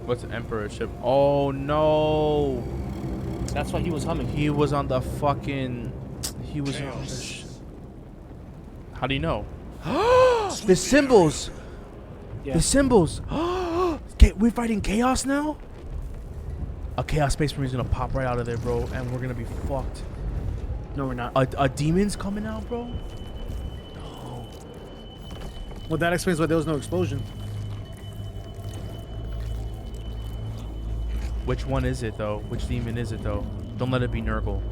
What's an Emperor ship? Oh no! That's why he was humming. He was on the fucking. He was on the. How do you know? The symbols. Yeah. The symbols. We're fighting chaos now. A chaos space marine's gonna pop right out of there, bro, and we're gonna be fucked. No, we're not. A demon's coming out, bro. No. Well, that explains why there was no explosion. Which one is it though? Which demon is it though? Don't let it be Nurgle.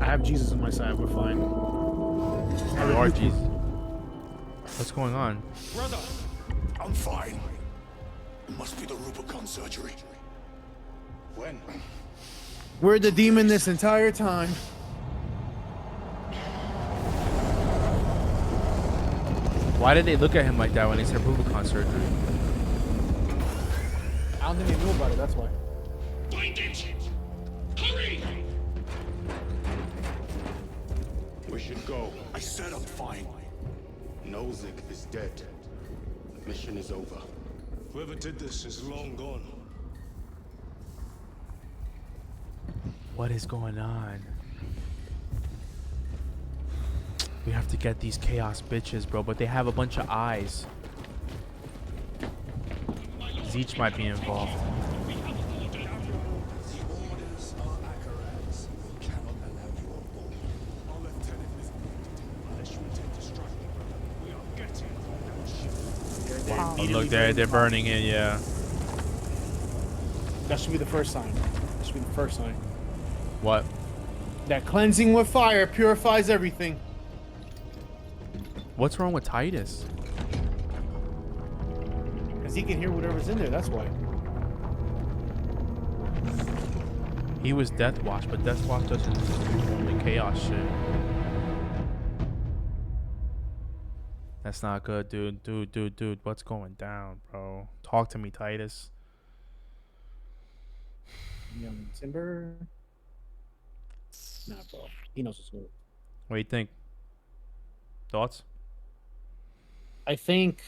I have Jesus on my side. We're fine. You are Jesus. What's going on? Brother, I'm fine. It must be the Rubicon surgery. When? We're the demon this entire time. Why did they look at him like that when they said Rubicon surgery? I don't think they knew about it. That's why. Find it! Hurry! We should go. I said I'm fine. Nozick is dead. The mission is over. Whoever did this is long gone. What is going on? We have to get these chaos bitches, bro, but they have a bunch of eyes. Zeech might be involved. Wow. Oh, look, they're burning it, yeah. That should be the first sign. That should be the first sign. What? That cleansing with fire purifies everything. What's wrong with Titus? Because he can hear whatever's in there, that's why. He was Death Watch, but Death Watch doesn't do only chaos shit. That's not good, dude. Dude. What's going down, bro? Talk to me, Titus. Young Timber. Nah, bro. He knows what's good. What do you think? Thoughts? I think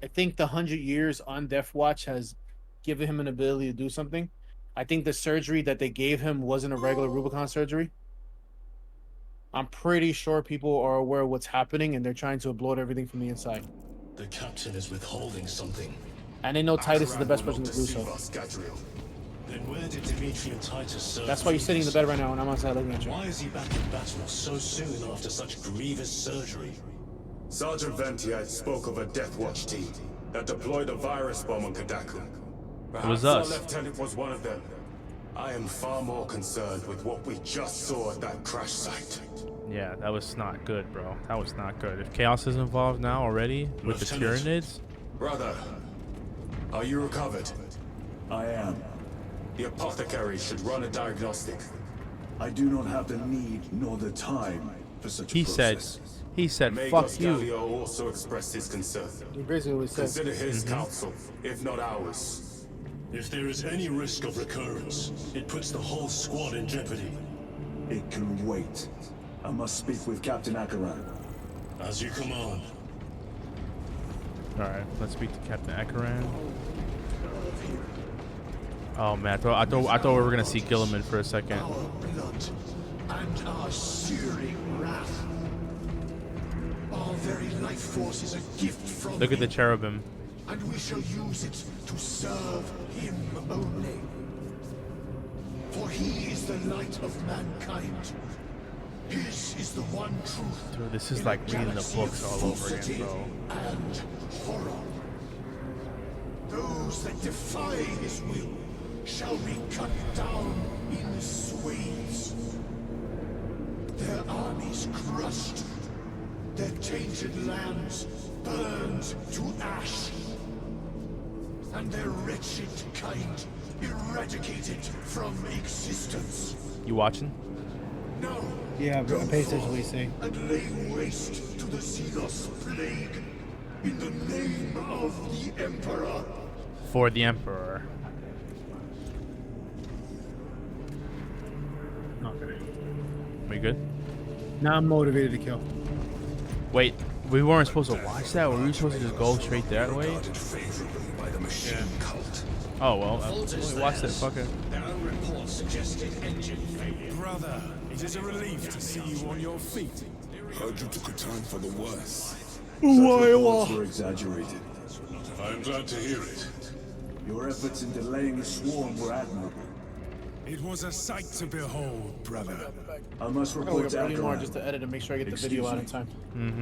the 100 years on Death Watch has given him an ability to do something. I think the surgery that they gave him wasn't a regular Rubicon surgery. I'm pretty sure people are aware of what's happening and they're trying to upload everything from the inside. The captain is withholding something. And they know Titus is the best person to do so. Then where did Dimitri and Titus serve? That's why you're sitting in the bed right now and I'm outside looking at you. Why is he back in battle so soon after such grievous surgery? Sergeant Ventiad spoke of a Death Watch team that deployed a virus bomb on Kadaku. It was Perhaps us. our lieutenant was one of them. I am far more concerned with what we just saw at that crash site. Yeah, that was not good, bro. That was not good. If chaos is involved now already with the Tyranids. Brother, are you recovered? I am. The apothecary should run a diagnostic. I do not have the need nor the time for such a process. He said, Magos fuck you. Gallio also expressed his concern. He basically said, Consider his counsel, if not ours. If there is any risk of recurrence, it puts the whole squad in jeopardy. It can wait. I must speak with Captain Akaran. As you command. Alright, let's speak to Captain Akaran. Oh man, I thought we were gonna see Gilliman for a second. Our blood and our searing wrath. Our very life force is a gift from Look at the him, cherubim. and we shall use it to serve him only. For he is the light of mankind. His is the one truth. Dude, this is in like a reading the galaxy books of all over falsity again, bro. and horror. Those that defy his will shall be cut down in swathes. Their armies crushed, their tainted lands burned to ash, and their wretched kind eradicated from existence. You watching? Now, yeah, go pay attention to forth what he's saying. and lay waste to the Xenos plague in the name of the Emperor. For the Emperor. Okay. We good? Now I'm motivated to kill. Wait, We weren't supposed to watch that. Were we supposed to just go straight that way? Regarded favorably by the machine cult. Oh well. We watched that fucker. Their own reports suggested engine failure. Brother, it is a relief to see you on your feet. Heard you took a turn for the worse. Such reports were exaggerated. I'm glad to hear it. Your efforts in delaying the swarm were admirable. It was a sight to behold, brother. I must I'm gonna report wait to for more Alcaran. just to edit and make sure I get the Excuse video out me. in time.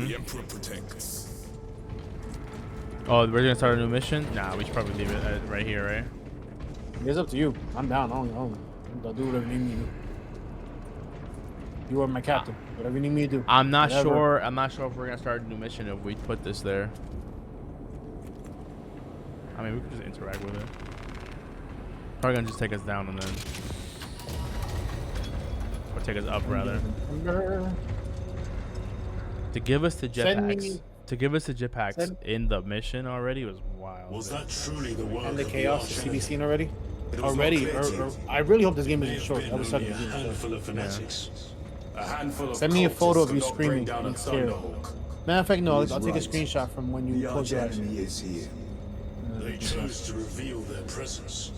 The Emperor protects. Oh, we're gonna start a new mission? Nah, we should probably leave it right here, right? It's up to you. I'm down. I'll do whatever you need me to do. You are my captain. Whatever you need me to do. I'm not Whatever. sure. I'm not sure if we're gonna start a new mission if we put this there. I mean, we could just interact with it. Probably gonna just take us down and then, or take us up rather. To give us the Send me- jetpacks. To give us the jetpacks Send- in the mission already was wild. Was that truly the work And the of chaos, Arch the Enemy? CB scene already? It was not Already? clear to you. I really hope this game isn't short. Been That was only such a a handful of fanatics. A handful of Send me a cultists photo of could you not screaming bring down a and scared. Thunderhawk. Matter of fact, no, He's I'll take a right. screenshot from when you The close arch your eyes. enemy is here. They chose to reveal their presence.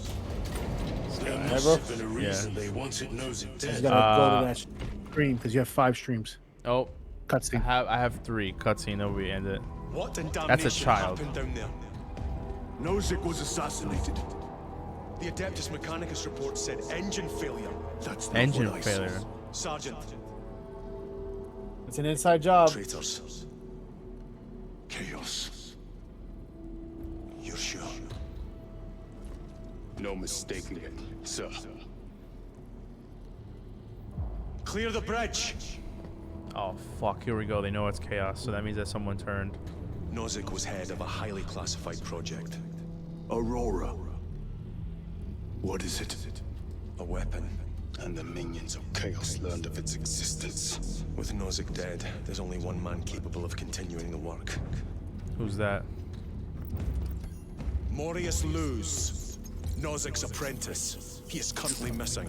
There Yeah, must bro. have been a reason they wanted Nosy You dead. gotta go to that stream because you have 5 streams. Oh, Cutscene. I have 3 cutscene that we ended. What in damnation That's a child. happened down there? Nozick was assassinated. The Adeptus Mechanicus report said engine failure. That's not Engine what I saw. failure. Sergeant, It's an inside job. traitors. Chaos. You're sure? No mistaking it, sir. Clear the bridge. Oh fuck! Here we go. They know it's chaos, so that means that someone turned. Nozick was head of a highly classified project. Aurora. What is it? A weapon. And the minions of chaos learned of its existence. With Nozick dead, there's only one man capable of continuing the work. Who's that? Morius Luz, Nozick's apprentice. He is currently missing.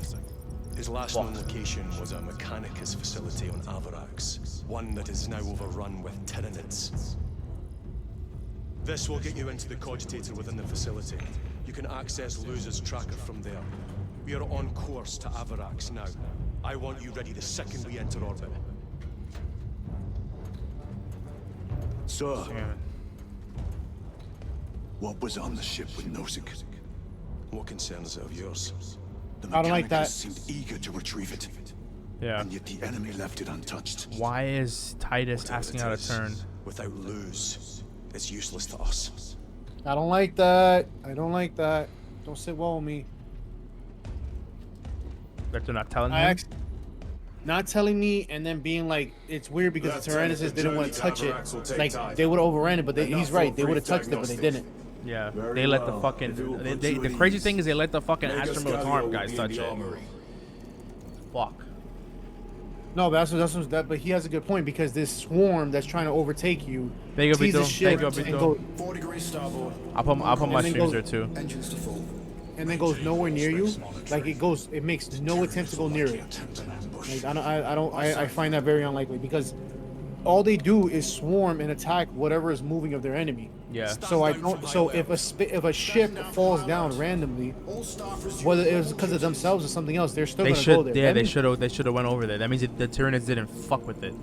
His last known location was a Mechanicus facility on Avarax, one that is now overrun with Tyranids. This will get you into the cogitator within the facility. You can access Luz's tracker from there. We are on course to Avarax now. I want you ready the second we enter orbit. Sir. What was on the ship with Nozick? What concern is it of yours? The I don't like Mechanicus that. seemed eager to retrieve it. Yeah. And yet the enemy left it untouched. Why is Titus Whatever asking it how to is, turn? Without Luz, it's useless to us. I don't like that. I don't like that. Don't sit well with me. That they're not telling I him. actually, not telling me and then being like, it's weird because the Lieutenant, Tyrannosaurus the didn't want journey to to touch it. Avarax will take Like, time. they would have overran it, but Enough he's for right. a They would have brief touched it, but they diagnostic. didn't. Yeah. Very They let the well. fucking. If it will They, put they, you the at crazy ease. thing is they let the fucking Megas Astromil Galio arm will guys be in touch the it. armory. Fuck. No, but but he has a good point because this swarm that's trying to overtake you Thank you, sees Vito. the ship Thank you, and, Vito. 4 degrees starboard. I'll put my And then streams go- there too. Engines to full. and then goes nowhere near you. Like it makes no attempt to go near it. Like, I find that very unlikely because all they do is swarm and attack whatever is moving of their enemy. Yeah. So I don't. So if a ship falls down randomly, All staff resume. whether it was because of themselves or something else, they're still They gonna go should. there. Yeah. That They means- should have went over there. That means the Tyranids didn't fuck with it.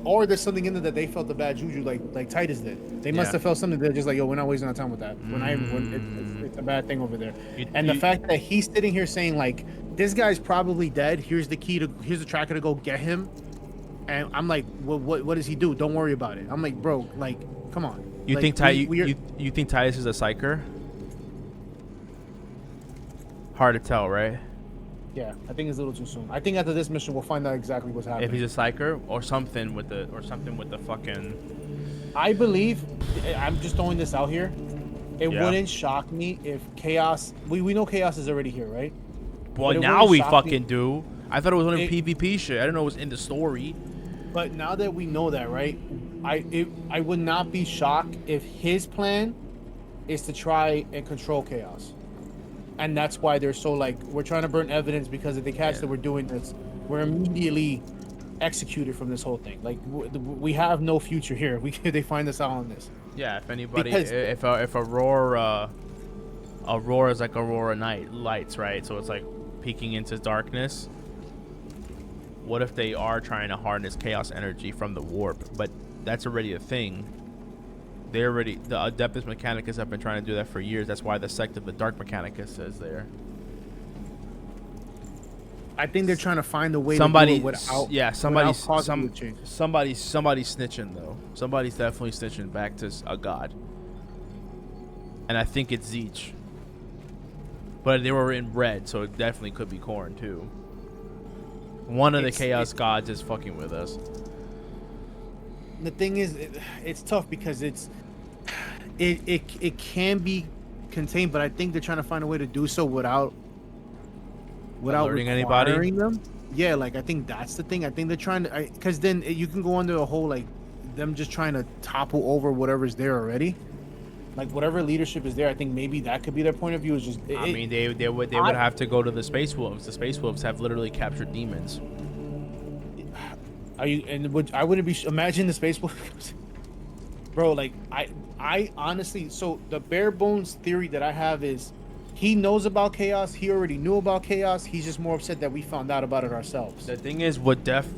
Or there's something in there that they felt the bad juju, like Titus did. They must Yeah. have felt something. They're just like, yo, we're not wasting our time with that. We're not even. It's a bad thing over there. And the fact that he's sitting here saying like, this guy's probably dead. Here's the key to. Here's the tracker to go get him. And I'm like, what does he do? Don't worry about it. I'm like, bro, like, come on. You Like, think we're- you think Titus is a psyker? Hard to tell, right? Yeah, I think it's a little too soon. I think after this mission, we'll find out exactly what's happening. If he's a psyker or something with the fucking. I believe, I'm just throwing this out here. It Yeah. wouldn't shock me if Chaos. We know Chaos is already here, right? Well, But it now wouldn't we shock fucking me- do. I thought it was only It- PvP shit. I didn't know it was in the story. But now that we know that, right? I would not be shocked if his plan is to try and control Chaos. And that's why they're so like, we're trying to burn evidence because if they catch that we're doing this, we're immediately executed from this whole thing. Like we have no future here. If they find us out on this. Yeah, if anybody, Because- if Aurora is like Aurora night lights, right? So it's like peeking into darkness. What if they are trying to harness chaos energy from the warp? But that's already a thing. The Adeptus Mechanicus have been trying to do that for years. That's why the sect of the Dark Mechanicus is there. I think they're trying to find a way Somebody, to do it without. yeah, somebody's without causing the change. somebody's snitching though. Somebody's definitely snitching back to a god, and I think it's Zeech. But they were in red, so it definitely could be Korn too. One of the chaos gods is fucking with us. The thing is, it's tough because it can be contained, but I think they're trying to find a way to do so without Alerting anybody? requiring them. Yeah, like I think that's the thing. I think they're trying to, because then you can go under a whole like them just trying to topple over whatever's there already. Like whatever leadership is there, I think maybe that could be their point of view. Is just I mean, they would have to go to the Space Wolves. The Space Wolves have literally captured demons. Are you? And I wouldn't be. Imagine the Space Wolves, bro. Like I honestly. So the bare bones theory that I have is, he knows about chaos. He already knew about chaos. He's just more upset that we found out about it ourselves. The thing is, would Death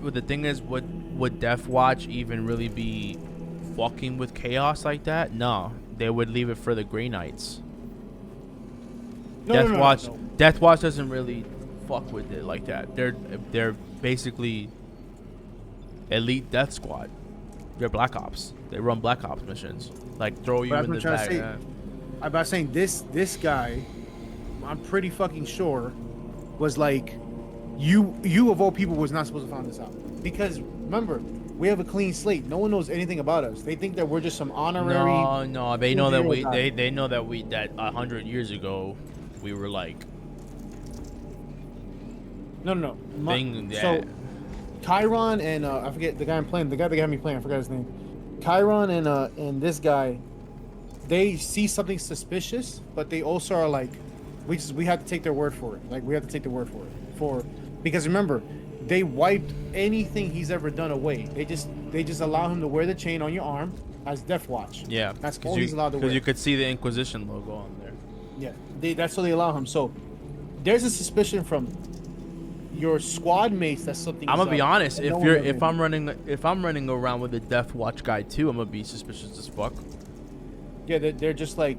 Watch even really be fucking with chaos like that? No, they would leave it for the Grey Knights. No. Death Watch doesn't really fuck with it like that. They're basically elite death squad. They're Black Ops. They run Black Ops missions. Like throw you But in that's the what I'm trying to bag. say. I'm about saying this guy, I'm pretty fucking sure, was like, you of all people was not supposed to find this out, because remember, we have a clean slate. No one knows anything about us. They think that we're just some honorary. No, they know that we guy. they know that 100 years ago we were like No. thing that. So, Chiron and I forget the guy I'm playing. The guy that got me playing, I forgot his name. Chiron and this guy, they see something suspicious, but they also are like, we have to take their word for it. Like we have to take their word for it because remember, they wiped anything he's ever done away. They just allow him to wear the chain on your arm as Death Watch. Yeah, that's all he's allowed to wear. Because you could see the Inquisition logo on there. Yeah, that's what they allow him. So there's a suspicion from your squad mates that something. I'm gonna be honest. If I'm running running around with a Death Watch guy too, I'm gonna be suspicious as fuck. Yeah, they're just like,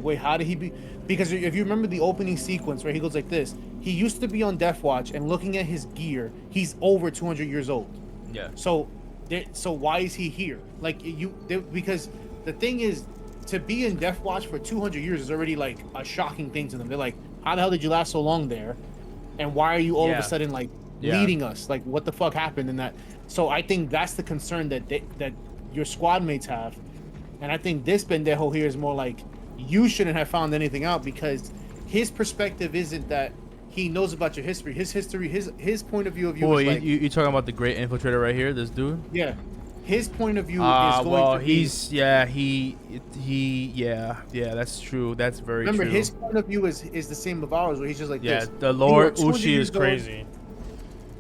wait, how did he be? Because if you remember the opening sequence where he goes like this, he used to be on Death Watch, and looking at his gear, he's over 200 years old. Yeah. So why is he here? Like because the thing is, to be in Death Watch for 200 years is already like a shocking thing to them. They're like, how the hell did you last so long there? And why are you all of a sudden like leading us? Like, what the fuck happened in that? So I think that's the concern that your squad mates have. And I think this pendejo here is more like, you shouldn't have found anything out, because his perspective isn't that he knows about your history. His history, his point of view of you Boy, is like, you talking about the Great Infiltrator right here? This dude? yeah. His point of view is going well, to be... that's true. That's very Remember, true. his point of view is the same of ours, where he's just like this. The You are Lord 200 Ushi years is crazy.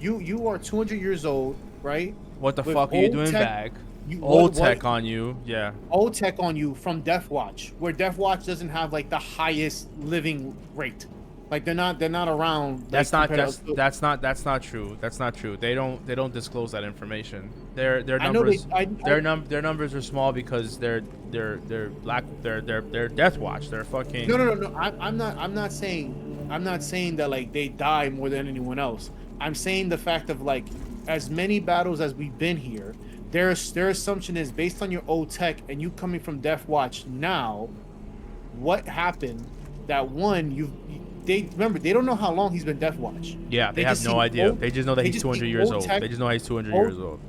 You are 200 years old, right? What the With fuck are you old doing tech- back? You- Old what- tech on you, yeah. Old tech on you from Death Watch, where Death Watch doesn't have like the highest living rate. Like they're not around. Like, That's not compared to- that's not true. That's not true. They don't disclose that information. Their I know numbers they- their numbers are small because they're Death Watch. They're fucking No. I'm not saying that like they die more than anyone else. I'm saying the fact of like, as many battles as we've been here, their assumption is based on your old tech and you coming from Death Watch now. What happened? That one they remember, they don't know how long he's been Death Watch. Yeah, they have just no see idea. old- They just know that they he's just 200 see years old old. tech- They just know he's 200 old- years old.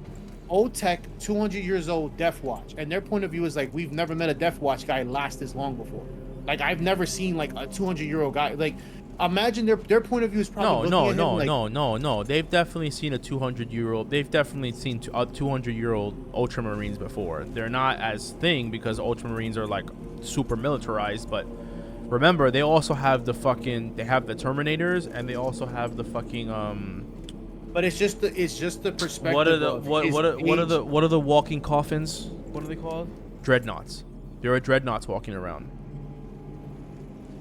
Old tech, 200 years old, Death Watch, and their point of view is like, we've never met a Death Watch guy last this long before. Like I've never seen like a 200-year-old guy. Like imagine their point of view is probably No. They've definitely seen a 200-year-old. They've definitely seen 200-year-old Ultramarines before. They're not as thing because Ultramarines are like super militarized, but remember they also have they have the Terminators, and they also have the fucking But it's just the perspective. What are the of what his what are, what are age. the what are the walking coffins? What are they called? Dreadnoughts. There are dreadnoughts walking around.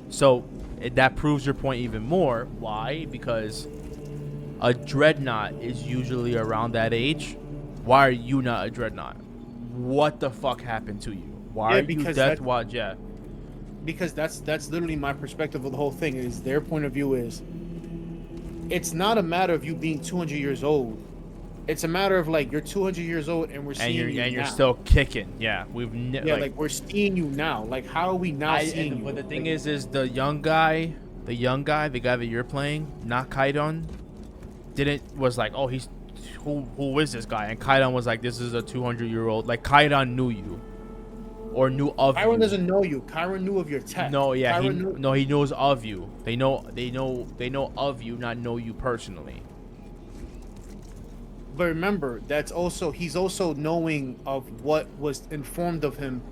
So that proves your point even more. Why? Because a dreadnought is usually around that age. Why are you not a dreadnought? What the fuck happened to you? Why Yeah, are you because Death that- Watch? Yeah. Because that's literally my perspective of the whole thing. Is their point of view is it's not a matter of you being 200 years old. It's a matter of like you're 200 years old and we're seeing you And you're now. still kicking. Yeah, like we're seeing you now. Like how are we now seeing you? But the thing Like, is the guy that you're playing, not Kaidon, was like, oh, he's who is this guy? And Kaidon was like, this is a 200-year-old. Like Kaidon knew you, or knew of you. Kyron doesn't know you. Kyron knew of your tech. No, yeah, Kyron he knows of you. They know of you, not know you personally. But remember, he's also knowing of what was informed of him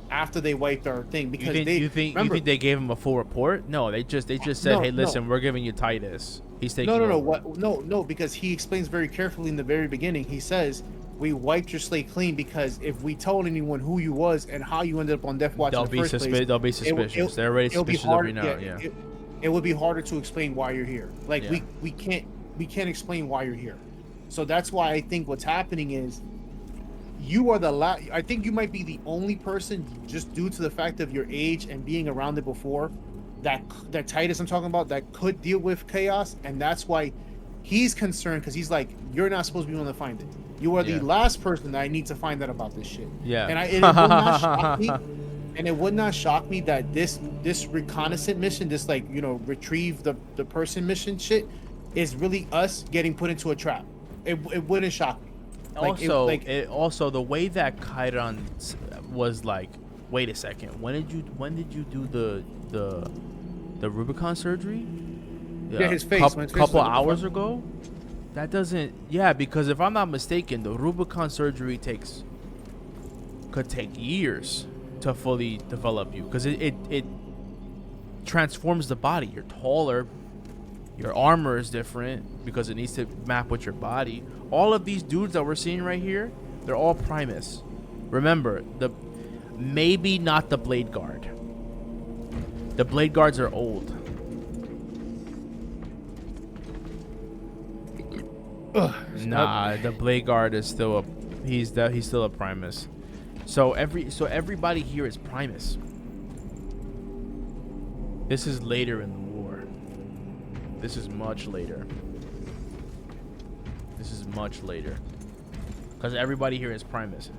after they wiped our thing. Because You think they gave him a full report? No, they just said, No, hey, listen, no. we're giving you Titus. He's taking No, over. no, because he explains very carefully in the very beginning. He says, we wiped your slate clean because if we told anyone who you was and how you ended up on Death Watch They'll in the be first place, They'll be suspicious. They're already it'll be suspicious of you hard- now. Yeah. It would be harder to explain why you're here. Like Yeah. we can't explain why you're here. So that's why I think what's happening is you are the last. I think you might be the only person, just due to the fact of your age and being around it before, that Titus I'm talking about, that could deal with chaos, and that's why he's concerned, because he's like, you're not supposed to be able to find it. You are Yeah. the last person that I need to find out about this shit. Yeah. And it would not shock me. And it would not shock me that this reconnaissance mission, this like, retrieve the person mission shit, is really us getting put into a trap. It wouldn't shock me. Also, the way that Kairon was like, wait a second, when did you do the Rubicon surgery? Yeah, his face. Couple, My face couple was like, hours fuck. ago. That doesn't. Yeah, because if I'm not mistaken, the Rubicon surgery could take years to fully develop you, because it transforms the body. You're taller. Your armor is different because it needs to map with your body. All of these dudes that we're seeing right here, they're all Primus. Remember, maybe not the Blade Guard. The Blade Guards are old. Nah, the Blade Guard is still he's still a Primus. So everybody here is Primus. This is later in the war. This is much later. Because everybody here is Primus.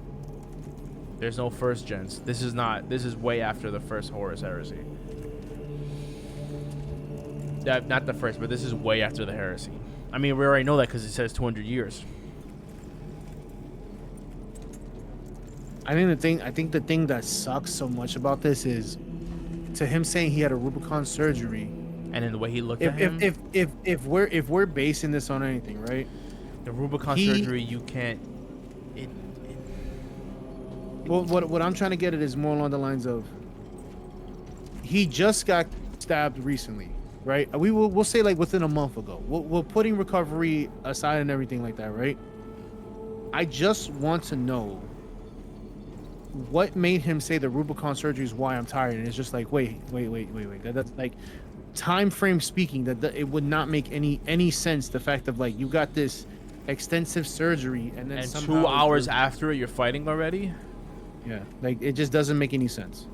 There's no first gens. This is way after the first Horus Heresy. Not the first, but this is way after the heresy. I mean, we already know that because it says 200 years. I think the thing that sucks so much about this is, to him saying he had a Rubicon surgery, And then the way he looked at him, if we're basing this on anything, right? the Rubicon surgery, you can't. Well, what I'm trying to get at is more along the lines of, he just got stabbed recently, right? We'll say like within a month ago. We're putting recovery aside and everything like that, right? I just want to know what made him say the Rubicon surgery is why I'm tired. And it's just like, wait. That's like, time frame speaking, that it would not make any sense. The fact of like, you got this extensive surgery and then And somehow 2 hours after it, you're fighting already. yeah, like it just doesn't make any sense.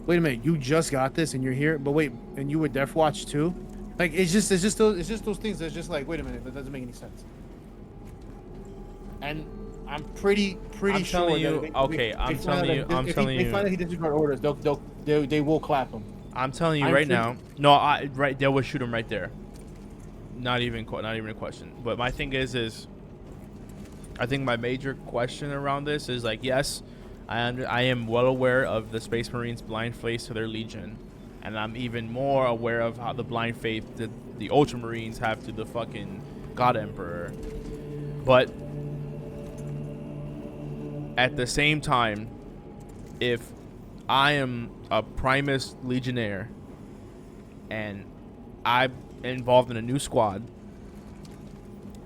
Wait a minute, you just got this and you're here, but wait, and you were Death Watch too? Like it's just those things that's just like, wait a minute, that doesn't make any sense. And I'm pretty I'm sure telling you, that if okay, I'm telling you, if they find out he disregard orders, they will clap him. I'm telling you I'm right pretty- now. No, right there would shoot him right there. Not even a question. But my thing is I think my major question around this is like, yes, I am well aware of the Space Marines' blind faith to their Legion, and I'm even more aware of how the blind faith that the Ultramarines have to the fucking God Emperor. But at the same time, if I am a Primus Legionnaire and I'm involved in a new squad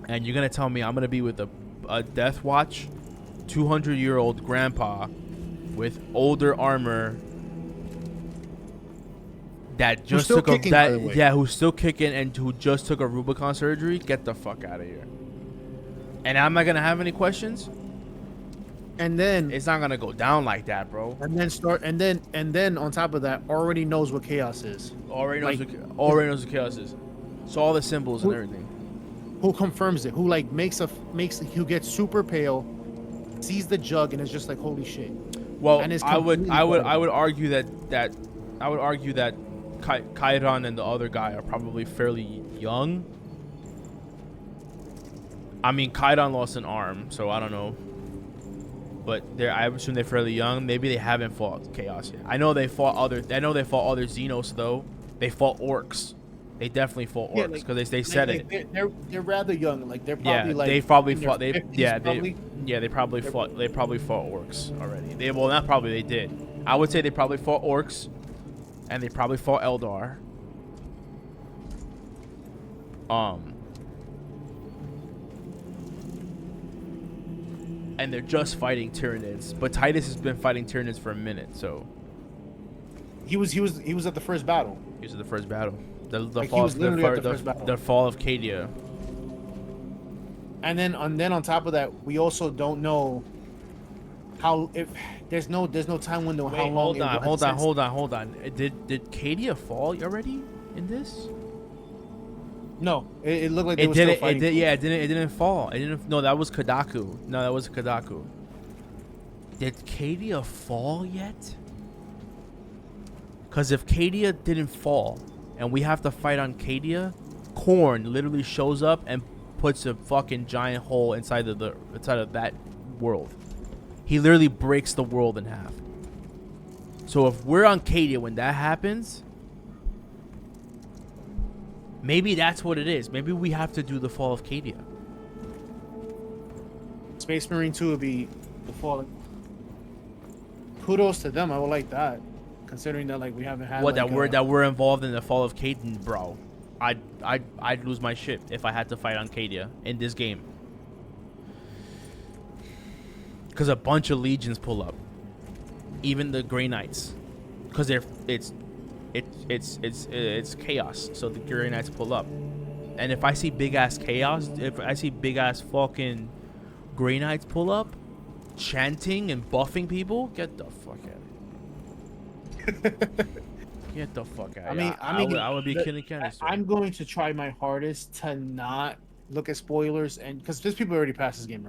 And you're gonna tell me I'm gonna be with a Death Watch 200-year-old grandpa with older armor that just still took a kicking, by the way. who's still kicking and who just took a Rubicon surgery? Get the fuck out of here. And I'm not gonna have any questions. And then It's not gonna go down like that, bro. and then on top of that, already knows what chaos is. Already knows Like- what chaos is. So all the symbols and everything. Who confirms it? Who like makes who gets super pale, sees the jug, and is just like, holy shit. Well, And it's I would completely argue that Kairon and the other guy are probably fairly young. I mean, Kairon lost an arm, so I don't know. But I assume they're fairly young. Maybe they haven't fought Chaos yet. I know they fought other Xenos though. They fought orcs. They definitely fought orcs because they said it. They're rather young. Like they're probably like they probably in their fought. They 50s probably. they probably fought. They probably fought orcs already. Not probably. They did. I would say they probably fought orcs, and they probably fought Eldar. And they're just fighting Tyranids, but Titus has been fighting Tyranids for a minute, so He was at the first battle. he was at the first battle. The Like, he fall, was literally at the first battle. the fall of Cadia. And then on top of that, we also don't know how if there's no time window how long. Hold on. Did Cadia fall already in this? No, it looked like they It were still didn't. fighting. It didn't fall. It didn't. No, that was Kadaku. Did Cadia fall yet? Because if Cadia didn't fall, and we have to fight on Cadia, Korn literally shows up and puts a fucking giant hole inside of that world. He literally breaks the world in half. So if we're on Cadia when that happens, maybe that's what it is. Maybe we have to do the fall of Cadia. Space Marine 2 would be the falling. Kudos to them. I would like that, considering that like we haven't had that we're involved in the fall of Cadia, bro. I'd lose my shit if I had to fight on Cadia in this game. Because a bunch of legions pull up, even the Grey Knights, because it's chaos. So the Grey Knights pull up, and if I see big ass chaos, if I see big ass fucking Grey Knights pull up, chanting and buffing people, get the fuck out of here. Get the fuck out of here. I would be killing cannons. I'm going to try my hardest to not look at spoilers, and because there's people already past this game already.